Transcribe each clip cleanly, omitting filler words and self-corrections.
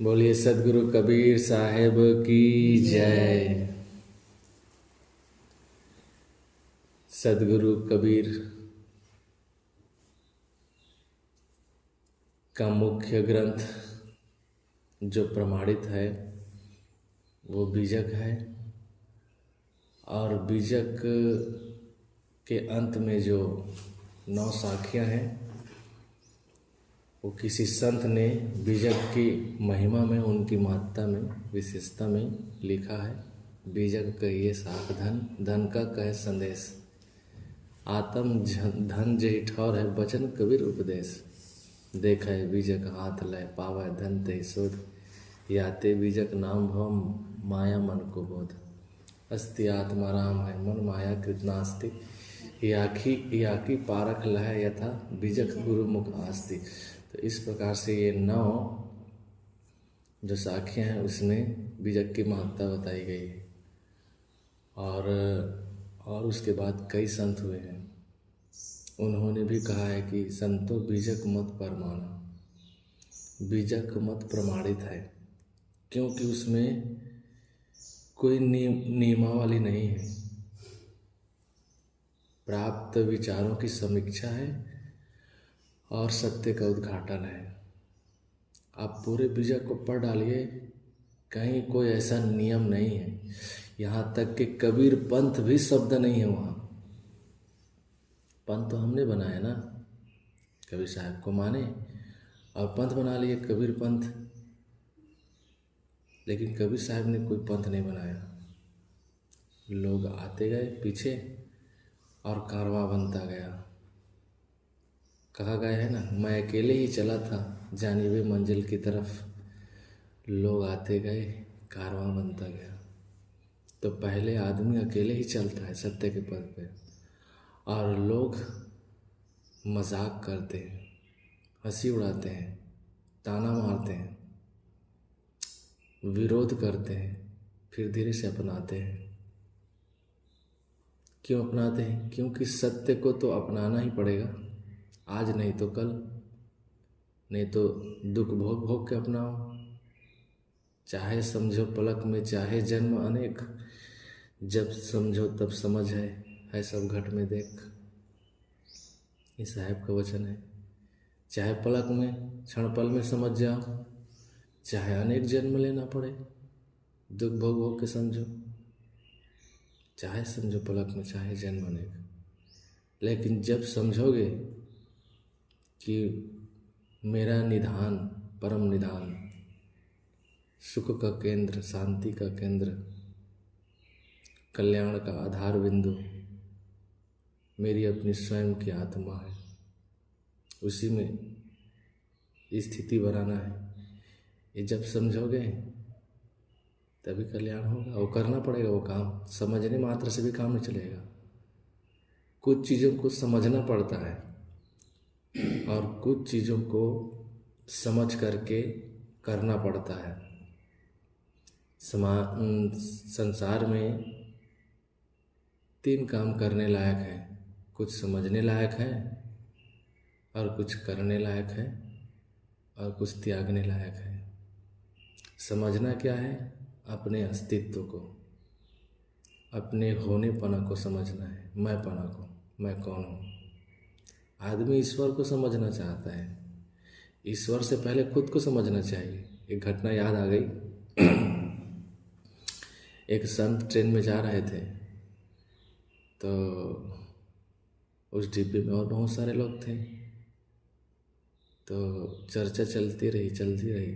बोलिए सदगुरु कबीर साहेब की जय। सदगुरु कबीर का मुख्य ग्रंथ जो प्रमाणित है वो बीजक है, और बीजक के अंत में जो 9 साखियाँ हैं वो किसी संत ने बीजक की महिमा में, उनकी महत्ता में, विशेषता में लिखा है। बीजक कहिए साख धन, धन का कहे संदेश। आत्म धन जेहि ठौर है, बचन कबीर उपदेश। देखै बीजक हाथ लय, पावै धन तेहि शोध। याते बीजक नाम भवम, माया मन को बोध। अस्ति आत्मा राम है, मन माया कृत नास्ति। याकी पारख लह, यथा बीजक गुरु मुख आस्ति। तो इस प्रकार से ये 9 जो साखियाँ हैं उसमें बीजक की महत्ता बताई गई है। और उसके बाद कई संत हुए हैं, उन्होंने भी कहा है कि संतो बीजक मत परमाना। बीजक मत प्रमाणित है क्योंकि उसमें कोई नियमावली नहीं है, प्राप्त विचारों की समीक्षा है और सत्य का उद्घाटन है। आप पूरे बीजक को पढ़ डालिए, कहीं कोई ऐसा नियम नहीं है। यहाँ तक कि कबीर पंथ भी शब्द नहीं है वहाँ। पंथ तो हमने बनाया ना, कबीर साहब को माने और पंथ बना लिए कबीर पंथ, लेकिन कबीर साहब ने कोई पंथ नहीं बनाया। लोग आते गए पीछे और कारवां बनता गया। कहा गया है ना, मैं अकेले ही चला था जानिबे मंजिल की तरफ। लोग आते गए, कारवां बनता गया। तो पहले आदमी अकेले ही चलता है सत्य के पथ पे, और लोग मजाक करते हैं, हंसी उड़ाते हैं, ताना मारते हैं, विरोध करते हैं, फिर धीरे से अपनाते हैं। क्यों अपनाते हैं? क्योंकि सत्य को तो अपनाना ही पड़ेगा, आज नहीं तो कल। नहीं तो दुख भोग भोग के अपनाओ, चाहे समझो पलक में, चाहे जन्म अनेक। जब समझो तब समझ है सब घट में देख। ये साहब का वचन है। चाहे पलक में, क्षण पल में समझ जाओ, चाहे अनेक जन्म लेना पड़े, दुख भोग भोग के समझो। चाहे समझो पलक में, चाहे जन्म अनेक। लेकिन जब समझोगे कि मेरा निधान, परम निधान, सुख का केंद्र, शांति का केंद्र, कल्याण का आधार बिंदु मेरी अपनी स्वयं की आत्मा है, उसी में स्थिति बनाना है, ये जब समझोगे तभी कल्याण होगा। वो करना पड़ेगा वो काम, समझने मात्र से भी काम नहीं चलेगा। कुछ चीज़ों को समझना पड़ता है और कुछ चीज़ों को समझ करके करना पड़ता है। संसार में 3 काम करने लायक है, कुछ समझने लायक है, और कुछ करने लायक है, और कुछ त्यागने लायक है। समझना क्या है? अपने अस्तित्व को, अपने होनेपना को समझना है, मैंपना को, मैं कौन हूँ। आदमी ईश्वर को समझना चाहता है, ईश्वर से पहले खुद को समझना चाहिए। एक घटना याद आ गई। एक संत ट्रेन में जा रहे थे, तो उस डिब्बे में और बहुत सारे लोग थे। तो चर्चा चलती रही।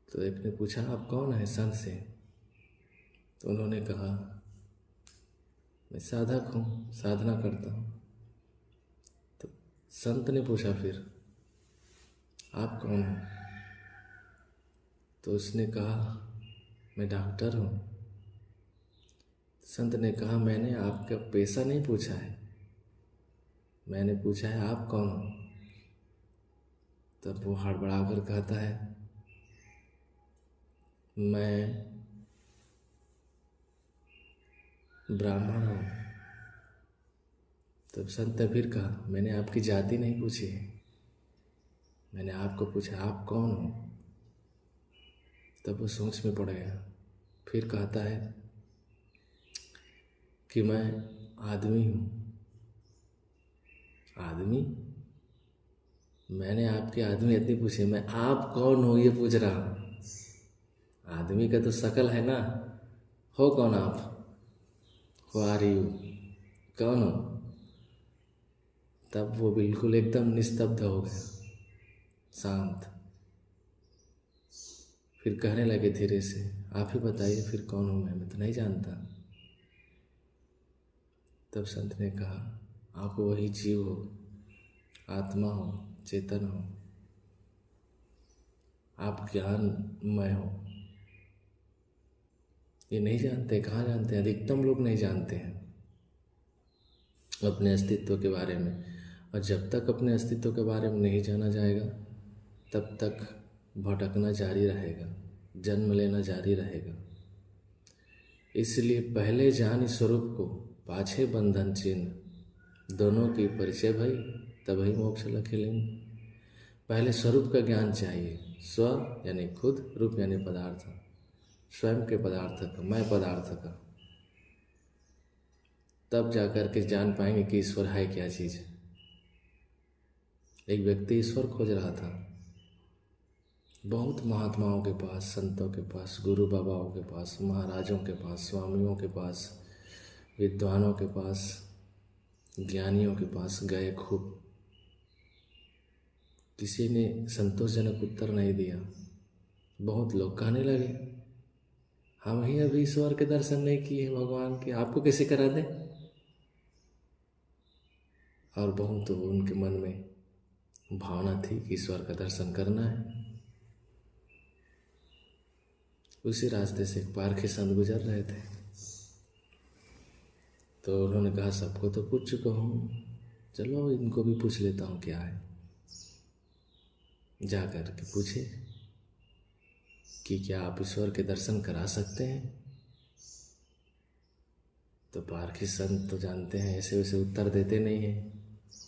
तो एक ने पूछा, आप कौन है संत से? तो उन्होंने कहा, मैं साधक हूँ, साधना करता हूँ। तो संत ने पूछा, फिर आप कौन हो? तो उसने कहा, मैं डॉक्टर हूँ। संत ने कहा, मैंने आपका पेशा नहीं पूछा है, मैंने पूछा है आप कौन हो। तब वो हड़बड़ाकर कहता है, मैं ब्राह्मण हूँ। तब संत ने फिर कहा, मैंने आपकी जाति नहीं पूछी है, मैंने आपको पूछा आप कौन हो। तब वो सोच में पड़ गया। फिर कहता है कि मैं आदमी हूँ। आदमी? मैंने आपके आदमी इतनी पूछे, मैं आप कौन हो ये पूछ रहा हूँ। आदमी का तो शकल है ना। हो कौन आप? हो आर यू? कौन हो? तब वो बिल्कुल एकदम निस्तब्ध हो गया, शांत। फिर कहने लगे धीरे से, आप ही बताइए फिर कौन हूँ मैं तो नहीं जानता। तब संत ने कहा, आप वही जीव हो, आत्मा हो, चेतन हो, आप ज्ञानमय हो। ये नहीं जानते, कहाँ जानते हैं? अधिकतम लोग नहीं जानते हैं अपने अस्तित्व के बारे में। और जब तक अपने अस्तित्व के बारे में नहीं जाना जाएगा तब तक भटकना जारी रहेगा, जन्म लेना जारी रहेगा। इसलिए पहले जान स्वरूप को, पाछे बंधन चिन्ह, दोनों की परिचय भई तभी मोक्ष लखे लेन। पहले स्वरूप का ज्ञान चाहिए, स्व यानी खुद, रूप यानी पदार्थ, स्वयं के पदार्थ का, मैं पदार्थ का। तब जाकर के जान पाएंगे कि ईश्वर है क्या चीज़। एक व्यक्ति ईश्वर खोज रहा था, बहुत महात्माओं के पास, संतों के पास, गुरु बाबाओं के पास, महाराजों के पास, स्वामियों के पास, विद्वानों के पास, ज्ञानियों के पास गए खूब। किसी ने संतोषजनक उत्तर नहीं दिया। बहुत लोग कहने लगे, हम ही अभी ईश्वर के दर्शन नहीं किए भगवान के, आपको कैसे करा दें? और बहुत तो उनके मन में भावना थी कि ईश्वर का दर्शन करना है। उसी रास्ते से एक पारखी संत गुजर रहे थे, तो उन्होंने कहा, सबको तो पूछ चुका हूँ, चलो इनको भी पूछ लेता हूँ क्या है। जा कर के पूछे कि क्या आप ईश्वर के दर्शन करा सकते हैं? तो पारखी संत तो जानते हैं ऐसे वैसे उत्तर देते नहीं हैं।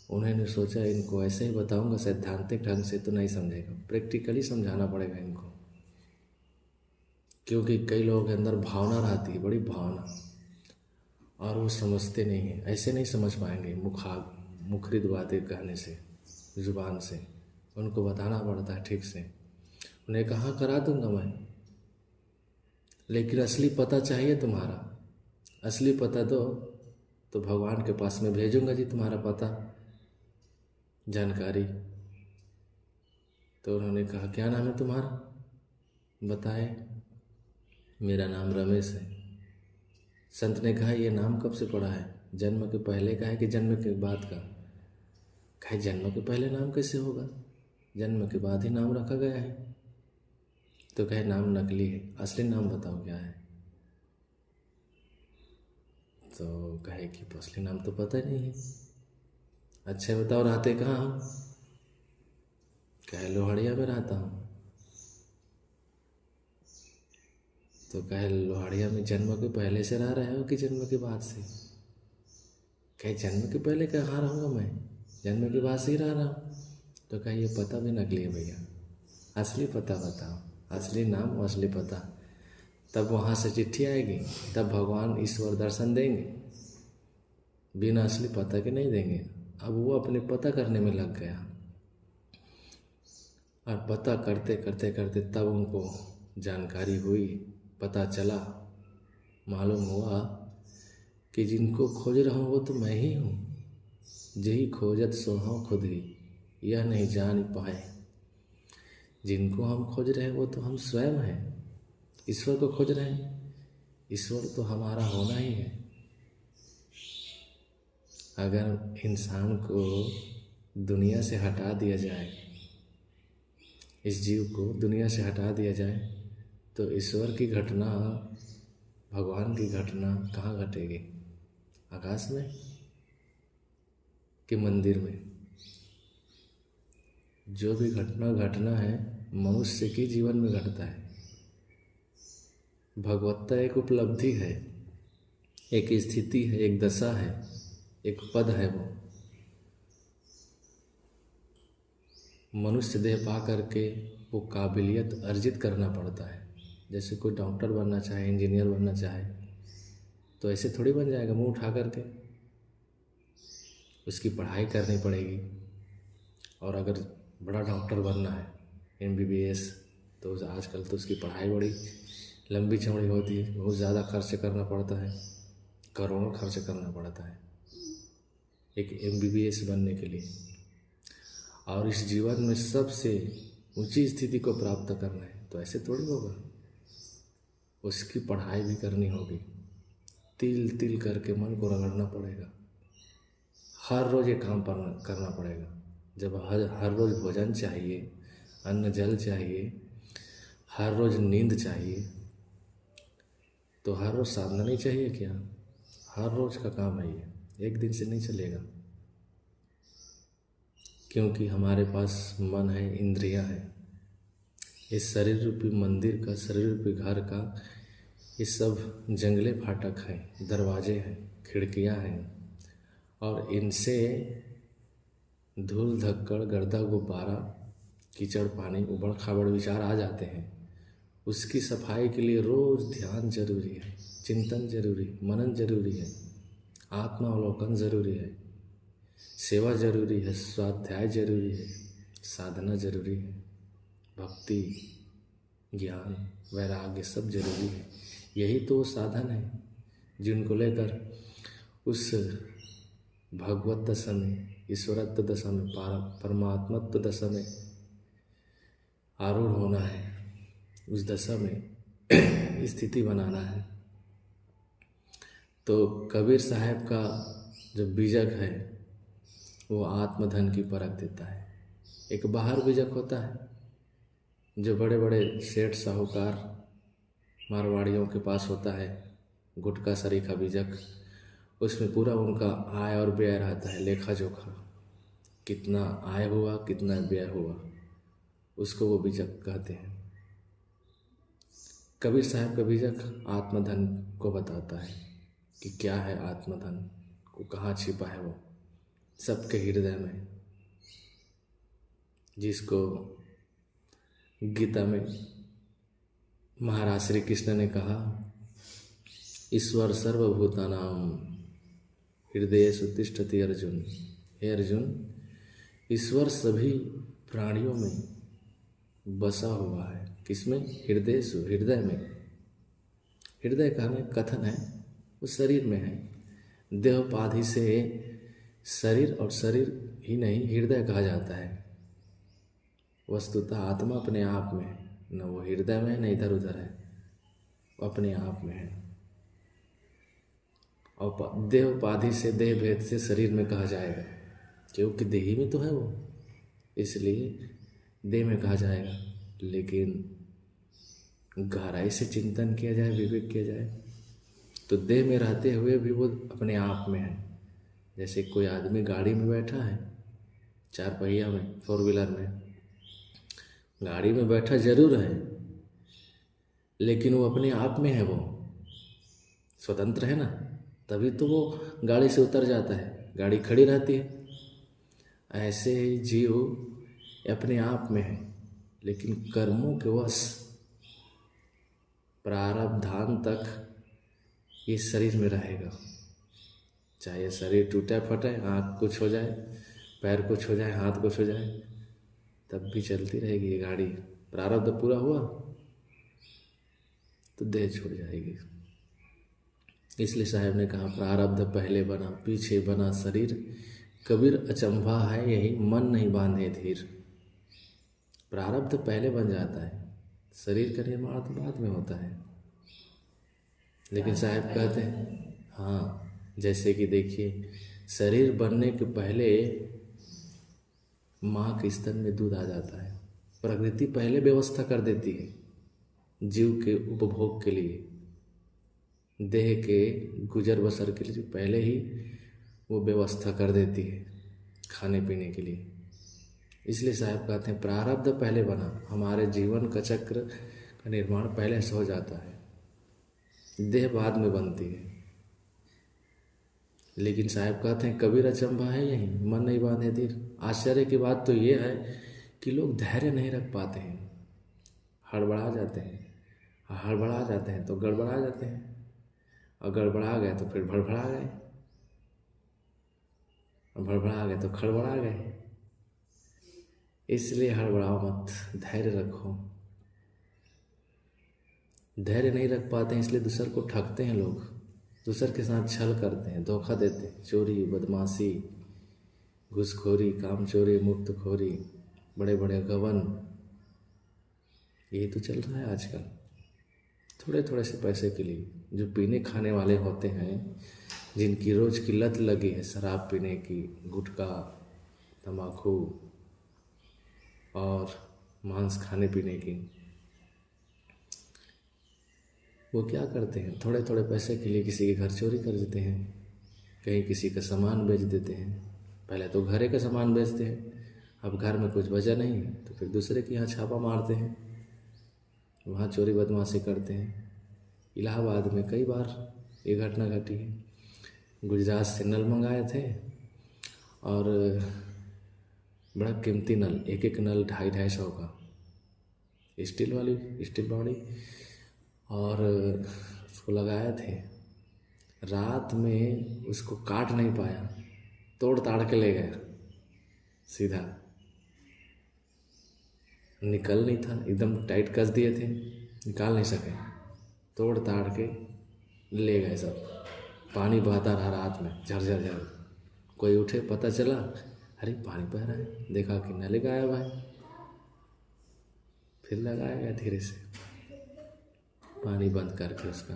उन्होंने सोचा इनको ऐसे ही बताऊंगा, सैद्धांतिक ढंग से तो नहीं समझेगा, प्रैक्टिकली समझाना पड़ेगा इनको। क्योंकि कई लोगों के अंदर भावना रहती है, बड़ी भावना, और वो समझते नहीं हैं, ऐसे नहीं समझ पाएंगे मुखरित बातें कहने से, जुबान से। उनको बताना पड़ता है ठीक से। उन्हें कहा करा दूंगा मैं, लेकिन असली पता चाहिए तुम्हारा, असली पता दो तो भगवान के पास में भेजूंगा जी तुम्हारा पता, जानकारी। तो उन्होंने कहा, क्या नाम है तुम्हारा? बताए, मेरा नाम रमेश है। संत ने कहा, ये नाम कब से पड़ा है? जन्म के पहले का है कि जन्म के बाद का? कहा, जन्म के पहले नाम कैसे होगा, जन्म के बाद ही नाम रखा गया है। तो कहे, नाम नकली है, असली नाम बताओ क्या है। तो कहे कि असली नाम तो पता नहीं है। अच्छा बताओ, रहते कहाँ हो? कहे, लोहड़िया में रहता हूँ। तो कहे, लोहड़िया में जन्म के पहले से रह रहे हो कि जन्म के बाद से? कहे, जन्म के पहले कहाँ रहूँगा मैं, जन्म के बाद से ही रह रहा हूँ। तो कहे, ये पता भी नकली है भैया, असली पता बताओ, असली नाम असली पता। तब वहाँ से चिट्ठी आएगी, तब भगवान ईश्वर दर्शन देंगे। बिना असली पता के नहीं देंगे। अब वो अपने पता करने में लग गया, और पता करते करते करते तब उनको जानकारी हुई, पता चला, मालूम हुआ कि जिनको खोज रहा हूँ वो तो मैं ही हूँ। जेहि खोजत सो हूँ खुद ही, यह नहीं जान पाए। जिनको हम खोज रहे हैं वो तो हम स्वयं हैं, ईश्वर को खोज रहे हैं। ईश्वर तो हमारा होना ही है। अगर इंसान को दुनिया से हटा दिया जाए, इस जीव को दुनिया से हटा दिया जाए, तो ईश्वर की घटना, भगवान की घटना कहाँ घटेगी? आकाश में कि मंदिर में? जो भी घटना है मनुष्य के जीवन में घटता है। भगवत्ता एक उपलब्धि है, एक स्थिति है, एक दशा है, एक पद है। वो मनुष्य देह पा करके वो काबिलियत अर्जित करना पड़ता है। जैसे कोई डॉक्टर बनना चाहे, इंजीनियर बनना चाहे, तो ऐसे थोड़ी बन जाएगा मुंह उठा करके। उसकी पढ़ाई करनी पड़ेगी। और अगर बड़ा डॉक्टर बनना है, MBBS, तो आजकल तो उसकी पढ़ाई बड़ी लंबी चौड़ी होती है, बहुत ज़्यादा खर्च करना पड़ता है, करोड़ों खर्च करना पड़ता है एक MBBS बनने के लिए। और इस जीवन में सबसे ऊंची स्थिति को प्राप्त करना है, तो ऐसे थोड़ी होगा। उसकी पढ़ाई भी करनी होगी, तिल तिल करके मन को रगड़ना पड़ेगा, हर रोज़ ये काम करना पड़ेगा। जब हर रोज़ भोजन चाहिए, अन्न जल चाहिए, हर रोज़ नींद चाहिए, तो हर रोज़ साधना नहीं चाहिए क्या? हर रोज़ का काम है ये, एक दिन से नहीं चलेगा। क्योंकि हमारे पास मन है, इंद्रियां हैं, इस शरीर रूपी मंदिर का, शरीर रूपी घर का, ये सब जंगले फाटक हैं, दरवाजे हैं, खिड़कियां हैं, और इनसे धूल धक्कड़, गर्दा गुब्बारा, कीचड़ पानी, उबड़ खाबड़ विचार आ जाते हैं। उसकी सफाई के लिए रोज़ ध्यान जरूरी है, चिंतन जरूरी, मनन जरूरी है, आत्मावलोकन जरूरी है, सेवा जरूरी है, स्वाध्याय जरूरी है, साधना जरूरी है, भक्ति, ज्ञान, वैराग्य सब जरूरी है। यही तो साधन है जिनको लेकर उस भगवत दशा में, ईश्वरत्व दशा में, परमात्मत्व दशा में आरूढ़ होना है, उस दशा में स्थिति बनाना है। तो कबीर साहब का जो बीजक है वो आत्मधन की परख देता है। एक बाहर बीजक होता है जो बड़े बड़े सेठ साहूकार मारवाड़ियों के पास होता है, गुटका सरीखा बीजक। उसमें पूरा उनका आय और व्यय रहता है, लेखा जोखा, कितना आय हुआ, कितना व्यय हुआ, उसको वो बीजक कहते हैं। कबीर साहब का बीजक आत्मधन को बताता है कि क्या है आत्मधन, को कहाँ छिपा है, वो सबके हृदय में, जिसको गीता में महाराज श्री कृष्ण ने कहा, ईश्वर सर्वभूतानां हृदयेषु तिष्ठति अर्जुन। हे अर्जुन, ईश्वर सभी प्राणियों में बसा हुआ है। किसमें? हृदयेषु, हृदय में। हृदय का कथन है वो शरीर में है। देहोपाधि से शरीर, और शरीर ही नहीं हृदय कहा जाता है। वस्तुतः आत्मा अपने आप में है, न वो हृदय में है न इधर उधर है, वो अपने आप में है। और देहोपाधि से, देह भेद से शरीर में कहा जाएगा, क्योंकि देही में तो है वो, इसलिए देह में कहा जाएगा। लेकिन गहराई से चिंतन किया जाए, विवेक किया जाए, तो देह में रहते हुए भी वो अपने आप में है। जैसे कोई आदमी गाड़ी में बैठा है, चार पहिया में, 4 व्हीलर में, गाड़ी में बैठा जरूर है, लेकिन वो अपने आप में है, वो स्वतंत्र है ना, तभी तो वो गाड़ी से उतर जाता है, गाड़ी खड़ी रहती है। ऐसे ही जीव अपने आप में है, लेकिन कर्मों के वश प्रारब्धान तक ये शरीर में रहेगा। चाहे ये शरीर टूटे फटे, आँख कुछ हो जाए, पैर कुछ हो जाए, हाथ कुछ हो जाए, तब भी चलती रहेगी ये गाड़ी। प्रारब्ध पूरा हुआ तो देह छूट जाएगी। इसलिए साहब ने कहा, प्रारब्ध पहले बना पीछे बना शरीर, कबीर अचंभा है यही मन नहीं बांधे धीर। प्रारब्ध पहले बन जाता है, शरीर का निर्माण तो बाद में होता है। लेकिन साहब कहते हैं, हाँ, जैसे कि देखिए, शरीर बनने के पहले माँ के स्तन में दूध आ जाता है। प्रकृति पहले व्यवस्था कर देती है जीव के उपभोग के लिए, देह के गुजर बसर के लिए पहले ही वो व्यवस्था कर देती है खाने पीने के लिए। इसलिए साहब कहते हैं, प्रारब्ध पहले बना, हमारे जीवन का चक्र का निर्माण पहले से हो जाता है, देह बाद में बनती है। लेकिन साहब कहते हैं, कबीर अचंभा है यही, मन नहीं बांधे धीर। आश्चर्य की बात तो ये है कि लोग धैर्य नहीं रख पाते हैं, हड़बड़ा जाते हैं, हड़बड़ा जाते हैं तो गड़बड़ा जाते हैं, और गड़बड़ा गए तो फिर भड़बड़ा गए, और भड़बड़ा गए तो खड़बड़ा गए। इसलिए हड़बड़ाओ मत, धैर्य रखो। धैर्य नहीं रख पाते हैं इसलिए दूसर को ठगते हैं लोग, दूसर के साथ छल करते हैं, धोखा देते हैं, चोरी, बदमाशी, घूसखोरी, कामचोरी, मुफ्तखोरी, बड़े बड़े गबन, यही तो चल रहा है आजकल। थोड़े थोड़े से पैसे के लिए जो पीने खाने वाले होते हैं, जिनकी रोज़ की लत लगी है शराब पीने की, गुटखा, तम्बाकू और मांस खाने पीने की, वो क्या करते हैं, थोड़े थोड़े पैसे के लिए किसी के घर चोरी कर देते हैं, कहीं किसी का सामान बेच देते हैं। पहले तो घरे का सामान बेचते हैं, अब घर में कुछ बचा नहीं है तो फिर दूसरे के यहाँ छापा मारते हैं, वहाँ चोरी बदमाशी करते हैं। इलाहाबाद में कई बार ये घटना घटी है। गुजरात से नल मंगाए थे और बड़ा कीमती नल, एक एक नल 250-250 का, स्टील बॉडी, और उसको लगाए थे। रात में उसको काट नहीं पाया, तोड़ ताड़ के ले गया सीधा, निकल नहीं था, एकदम टाइट कस दिए थे, निकाल नहीं सके, तोड़ ताड़ के ले गए सब। पानी बहता रहा रात में झरझर झर, कोई उठे पता चला अरे पानी बह रहा है, देखा कि नल गायब है, फिर लगाया गया धीरे से पानी बंद करके उसका।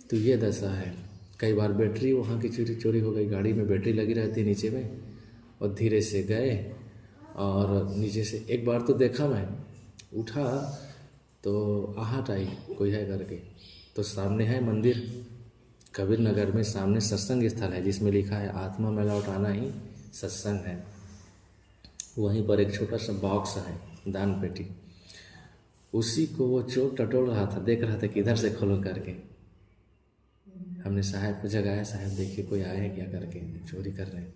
तो ये दशा है। कई बार बैटरी वहाँ की चोरी हो गई, गाड़ी में बैटरी लगी रहती है नीचे में, और धीरे से गए और नीचे से एक बार तो देखा मैं, उठा तो आहट आई कोई है करके, तो सामने है मंदिर, कबीर नगर में सामने सत्संग स्थल है जिसमें लिखा है आत्मा में लौटाना ही सत्संग है। वहीं पर एक छोटा सा बॉक्स है, दान पेटी, उसी को वो चोर टटोल रहा था, देख रहा था कि इधर से खोलो करके। हमने साहब को जगाया, साहब देखिए कोई आए हैं क्या करके, चोरी कर रहे हैं।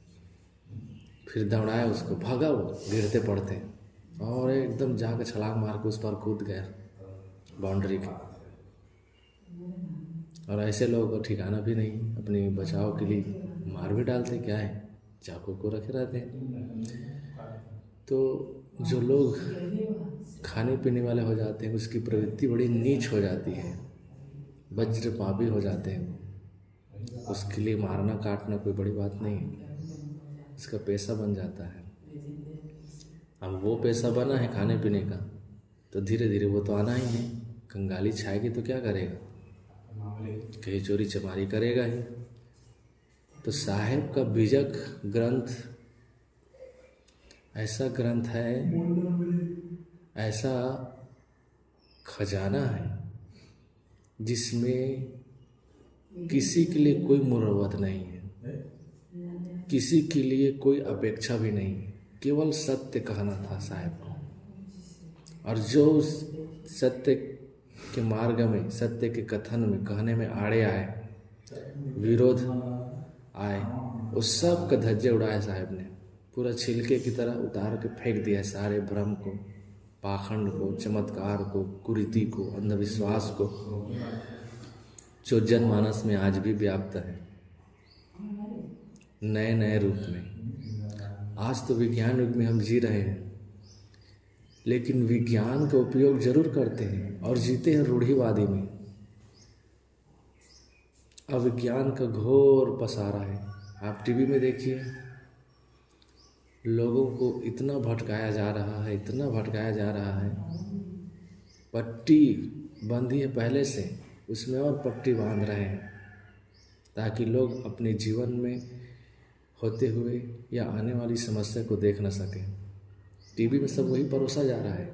फिर दौड़ाया उसको, भागा वो गिरते पड़ते, और एकदम जाकर छलांग मार के उस पर कूद गया बाउंड्री के। और ऐसे लोगों को ठिकाना भी नहीं, अपने बचाव के लिए मार भी डालते, क्या है चाकू को रखे रहते हैं। तो जो लोग खाने पीने वाले हो जाते हैं उसकी प्रवृत्ति बड़ी नीच हो जाती है, वज्रपापी हो जाते हैं, उसके लिए मारना काटना कोई बड़ी बात नहीं है, उसका पैसा बन जाता है। अब वो पैसा बना है खाने पीने का, तो धीरे धीरे वो तो आना ही है, कंगाली छाएगी तो क्या करेगा, कहीं चोरी चमारी करेगा ही। तो साहेब का बीजक ग्रंथ ऐसा ग्रंथ है, ऐसा खजाना है जिसमें किसी के लिए कोई मुरवत नहीं है, किसी के लिए कोई अपेक्षा भी नहीं है, केवल सत्य कहना था साहब को। और जो उस सत्य के मार्ग में, सत्य के कथन में, कहने में आड़े आए, विरोध आए, उस सब का धज्जे उड़ाए साहब ने, पूरा छिलके की तरह उतार के फेंक दिया सारे भ्रम को, पाखंड को, चमत्कार को, कुरीति को, अंधविश्वास को, जो जनमानस में आज भी व्याप्त है नए नए रूप में। आज तो विज्ञान युग में हम जी रहे हैं, लेकिन विज्ञान का उपयोग जरूर करते हैं और जीते हैं रूढ़िवादी में। अविज्ञान का घोर पसारा है। आप टीवी में देखिए, लोगों को इतना भटकाया जा रहा है, इतना भटकाया जा रहा है, पट्टी बंधी है पहले से, उसमें और पट्टी बांध रहे हैं ताकि लोग अपने जीवन में होते हुए या आने वाली समस्या को देख न सकें। टीवी में सब वही परोसा जा रहा है,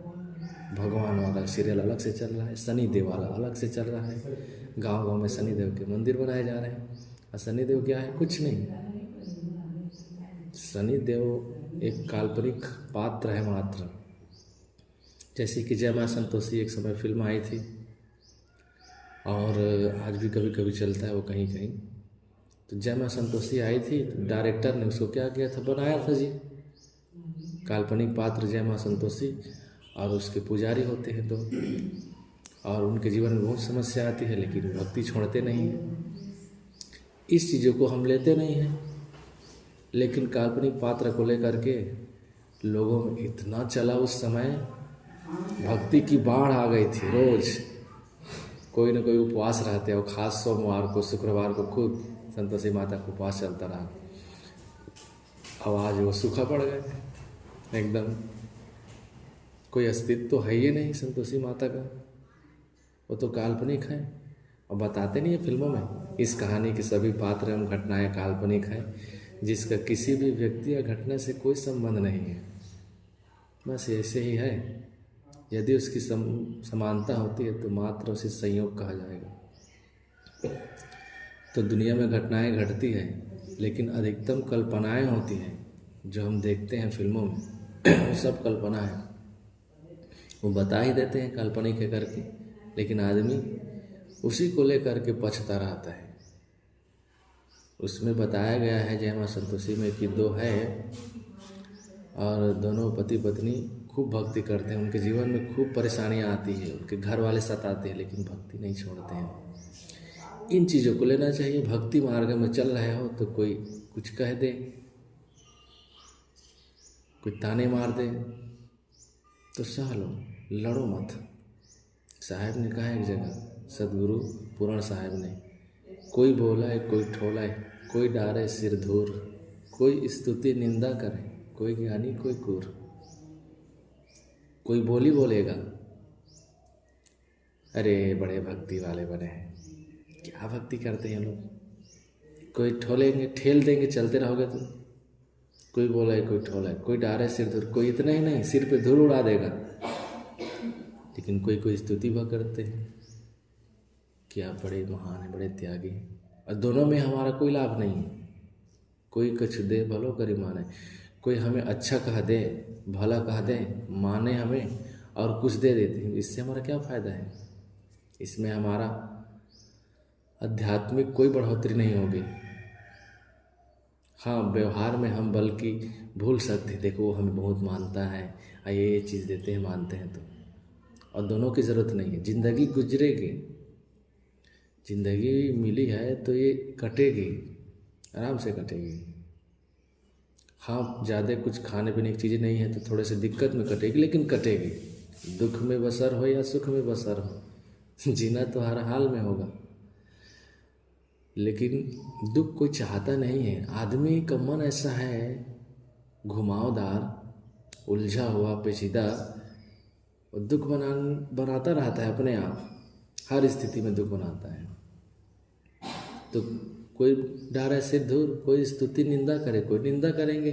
भगवान वाला सीरियल अलग से चल रहा है, शनि देव वाला अलग से चल रहा है, गांव गांव में शनि देव के मंदिर बनाए जा रहे हैं। और शनि देव क्या है? कुछ नहीं, शनि देव एक काल्पनिक पात्र है मात्र। जैसे कि जय मां संतोषी एक समय फिल्म आई थी और आज भी कभी कभी चलता है वो कहीं कहीं। तो जय मां संतोषी आई थी, तो डायरेक्टर ने उसको क्या किया था, बनाया था जी काल्पनिक पात्र जय मां संतोषी, और उसके पुजारी होते हैं तो और उनके जीवन में बहुत समस्या आती है, लेकिन भक्ति छोड़ते नहीं हैं। इस चीज़ों को हम लेते नहीं हैं, लेकिन काल्पनिक पात्र को लेकर के लोगों में इतना चला। उस समय भक्ति की बाढ़ आ गई थी। रोज कोई न कोई उपवास रहते हैं, और खास सोमवार को, शुक्रवार को खुद संतोषी माता का उपवास चलता रहा। अब आज वो सूखा पड़ गए एकदम, कोई अस्तित्व तो है ही नहीं संतोषी माता का, वो तो काल्पनिक है। और बताते नहीं है फिल्मों में इस कहानी के सभी पात्र एवं घटनाएं काल्पनिक है, जिसका किसी भी व्यक्ति या घटना से कोई संबंध नहीं है। बस ऐसे ही है। यदि उसकी समानता होती है तो मात्र उसे संयोग कहा जाएगा। तो दुनिया में घटनाएं घटती है, लेकिन अधिकतम कल्पनाएं होती हैं। जो हम देखते हैं फिल्मों में वो सब कल्पना है। वो बता ही देते हैं काल्पनिक है करके, लेकिन आदमी उसी को लेकर के पछता रहता है। उसमें बताया गया है जय मां संतोषी में कि दो है और दोनों पति पत्नी खूब भक्ति करते हैं। उनके जीवन में खूब परेशानियां आती है, उनके घर वाले सताते हैं, लेकिन भक्ति नहीं छोड़ते हैं। इन चीज़ों को लेना चाहिए। भक्ति मार्ग में चल रहे हो तो कोई कुछ कह दे, कोई ताने मार दे तो सह लो, लड़ो मत। साहब ने कहा एक जगह, सदगुरु पूरण साहब ने, कोई बोलाए कोई ठोलाए, कोई डारे सिर धूर, कोई स्तुति निंदा करे, कोई ज्ञानी कोई कूर। कोई बोली बोलेगा, अरे बड़े भक्ति वाले बने हैं, क्या भक्ति करते हैं लोग। कोई ठोलेंगे, ठेल देंगे, चलते रहोगे तो। कोई बोला कोई ठोला, कोई डारे सिर धूर, कोई इतना ही नहीं सिर पे धूल उड़ा देगा। लेकिन कोई स्तुति वह करते हैं, क्या बड़े महान है, बड़े त्यागी हैं। और दोनों में हमारा कोई लाभ नहीं है। कोई कुछ दे भलो करी माने, कोई हमें अच्छा कह दे, भला कह दे, माने हमें और कुछ दे देते हैं, इससे हमारा क्या फ़ायदा है। इसमें हमारा आध्यात्मिक कोई बढ़ोतरी नहीं होगी। हाँ, व्यवहार में हम बल्कि भूल सकते हैं, देखो वो हमें बहुत मानता है, ये चीज़ देते हैं, मानते हैं तो। और दोनों की ज़रूरत नहीं है। ज़िंदगी गुजरेगी, ज़िंदगी मिली है तो ये कटेगी, आराम से कटेगी। हाँ, ज़्यादा कुछ खाने पीने की चीज़ें नहीं है तो थोड़े से दिक्कत में कटेगी, लेकिन कटेगी। दुख में बसर हो या सुख में बसर हो, जीना तो हर हाल में होगा। लेकिन दुख कोई चाहता नहीं है। आदमी का मन ऐसा है घुमावदार, उलझा हुआ, पेचीदा, और दुख बनाता रहता है अपने आप। हर स्थिति में दुख बनाता है। तो कोई डारे सिर धूर, कोई स्तुति निंदा करे, कोई निंदा करेंगे,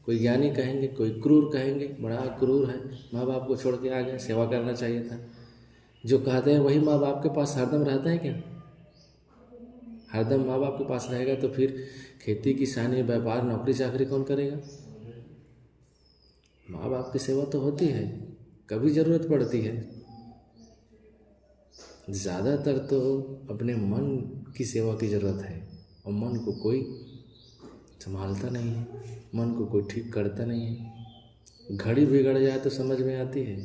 कोई ज्ञानी कहेंगे, कोई क्रूर कहेंगे, बड़ा क्रूर है, माँ बाप को छोड़ के आ गया, सेवा करना चाहिए था। जो कहते हैं वही माँ बाप के पास हरदम रहता है क्या? हरदम माँ बाप के पास रहेगा तो फिर खेती किसानी व्यापार नौकरी चाकरी कौन करेगा? माँ बाप की सेवा तो होती है, कभी ज़रूरत पड़ती है। ज़्यादातर तो अपने मन की सेवा की ज़रूरत है, और मन को कोई संभालता नहीं है, मन को कोई ठीक करता नहीं है। घड़ी बिगड़ जाए तो समझ में आती है,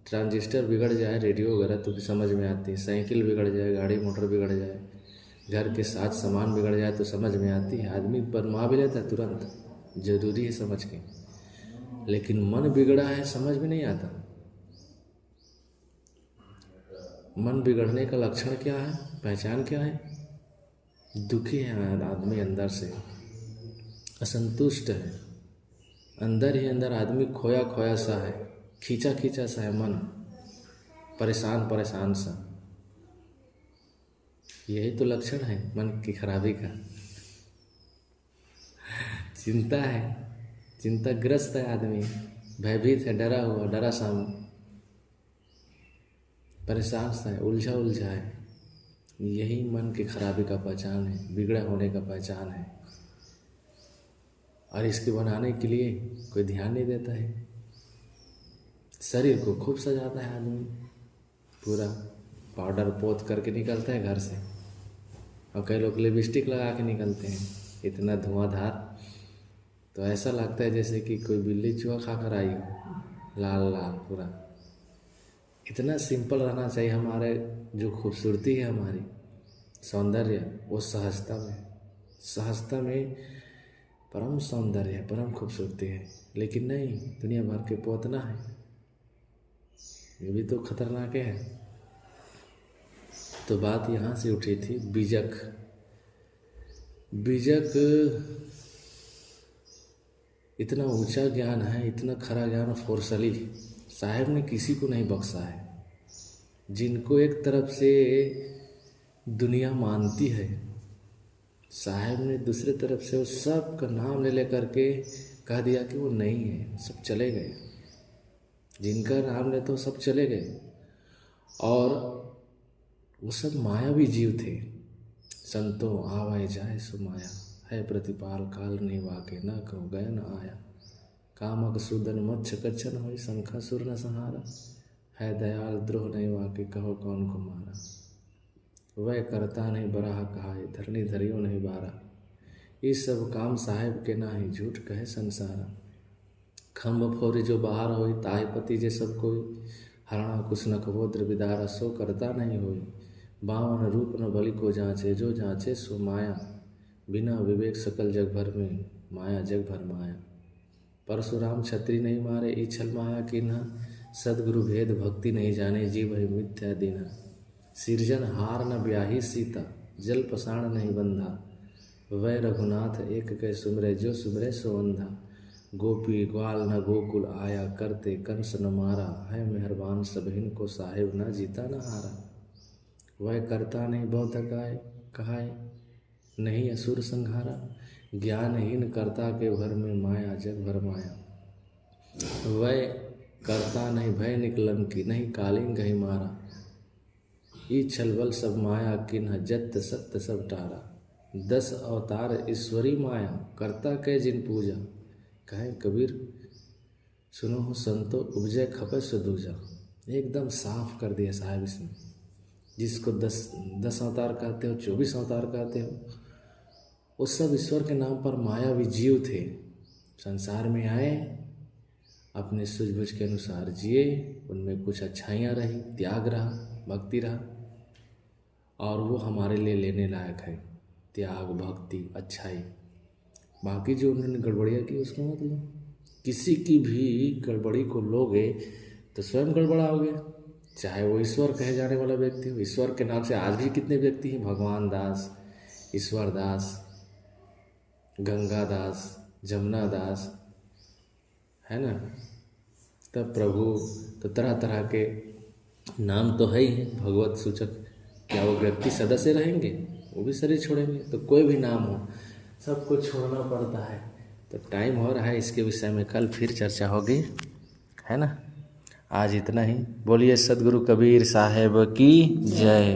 ट्रांजिस्टर बिगड़ जाए, रेडियो वगैरह तो भी समझ में आती है, साइकिल बिगड़ जाए, गाड़ी मोटर बिगड़ जाए, घर के साथ सामान बिगड़ जाए तो समझ में आती है। आदमी बनवा भी लेता है तुरंत, ज़रूरी है समझ के। लेकिन मन बिगड़ा है, समझ में नहीं आता। मन बिगड़ने का लक्षण क्या है, पहचान क्या है? दुखी है आदमी, अंदर से असंतुष्ट है, अंदर ही अंदर आदमी खोया खोया सा है, खींचा खींचा सा है मन, परेशान परेशान सा। यही तो लक्षण है मन की खराबी का। चिंता है, चिंताग्रस्त है आदमी, भयभीत है, डरा हुआ, डरा सा, परेशान सा है, उलझा उलझा है। यही मन की खराबी का पहचान है, बिगड़ा होने का पहचान है। और इसके बनाने के लिए कोई ध्यान नहीं देता है। शरीर को खूब सजाता है आदमी, पूरा पाउडर पोत करके निकलता है घर से, और कई लोग लिपस्टिक लगा के निकलते हैं, इतना धुआंधार, तो ऐसा लगता है जैसे कि कोई बिल्ली चूहा खा कर आई हो, लाल लाल पूरा। इतना सिंपल रहना चाहिए। हमारे जो खूबसूरती है, हमारी सौंदर्य, वो सहजता में परम सौंदर्य है, परम खूबसूरती है। लेकिन नहीं, दुनिया भर के पोतना है, ये भी तो खतरनाक है। तो बात यहाँ से उठी थी बीजक इतना ऊंचा ज्ञान है, इतना खरा ज्ञान फोर्सली साहेब ने किसी को नहीं बख्शा है। जिनको एक तरफ से दुनिया मानती है, साहेब ने दूसरे तरफ से उस सब का नाम ले लेकर के कह दिया कि वो नहीं है, सब चले गए। जिनका नाम लेते वो सब चले गए। और वो सब मायावी जीव थे। संतों आवाए जाए सो माया, है प्रतिपाल काल नहीं वाके, न कहो गया न आया। कामक सूदन मच्छ कच्छन होई, शंखासुर न संहारा। है दयाल द्रोह नहीं वाके, कहो कौन को मारा। वह करता नहीं बराह कहाए, धरनी धरियो नहीं बारा। ये सब काम साहेब के नाही, झूठ कहे संसारा। खम्भ फोरी जो बाहर होई, ताहि पति जे सब कोई। हरणा कुछ न कबो द्रविदारा, सो करता नहीं होई। बावन रूप न बलि को जांचे, जो जांचे सो माया। बिना विवेक सकल जग भर में, माया जग भर माया। परशुराम छत्री नहीं मारे, ई छल माया कीन्हा। सदगुरु भेद भक्ति नहीं जाने, जीव है मिथ्या दीन्हा। सिरजन हार न ब्याही सीता, जल पसाण नहीं बंधा। वै रघुनाथ एक कह सुमरे, जो सुमरे सो अंधा। गोपी ग्वाल न गोकुल आया, करते कंस न मारा। है मेहरबान सबहिन को, साहिब न जीता न हारा। वह करता नहीं बहुत कहाए, नहीं असुर संहारा। ज्ञानहीन करता के भर में, माया जग भर माया। वह करता नहीं भय निकलंकी, नहीं कालिंग ही मारा। ई छलबल सब माया किन्ह, जत सत्य सब टारा। 10 अवतार ईश्वरी माया, करता के जिन पूजा। कहे कबीर सुनो हो संतो, उपजय खपे सो दूजा। एकदम साफ कर दिया साहब इसने। जिसको 10 अवतार कहते हो, 24 अवतार कहते हो, वो सब ईश्वर के नाम पर मायावी जीव थे। संसार में आए, अपने सूझबूझ के अनुसार जिए। उनमें कुछ अच्छाइयाँ रही, त्याग रहा, भक्ति रहा, और वो हमारे लिए लेने लायक है। त्याग, भक्ति, अच्छाई। बाकी जो उन्होंने गड़बड़ियाँ की, उसका मतलब किसी की भी गड़बड़ी को लोगे तो स्वयं गड़बड़ाओगे। चाहे वो ईश्वर कहे जाने वाला व्यक्ति हो। ईश्वर के नाम से आज भी कितने व्यक्ति हैं, भगवान दास, ईश्वर दास, गंगा दास, जमुना दास, है ना। तब प्रभु तो तरह तरह के नाम तो है ही है भगवत सूचक। क्या वो व्यक्ति सदस्य रहेंगे? वो भी शरीर छोड़ेंगे। तो कोई भी नाम हो, सबको छोड़ना पड़ता है। तो टाइम हो रहा है, इसके विषय में कल फिर चर्चा होगी, है ना। आज इतना ही। बोलिए सद्गुरु कबीर साहेब की जय।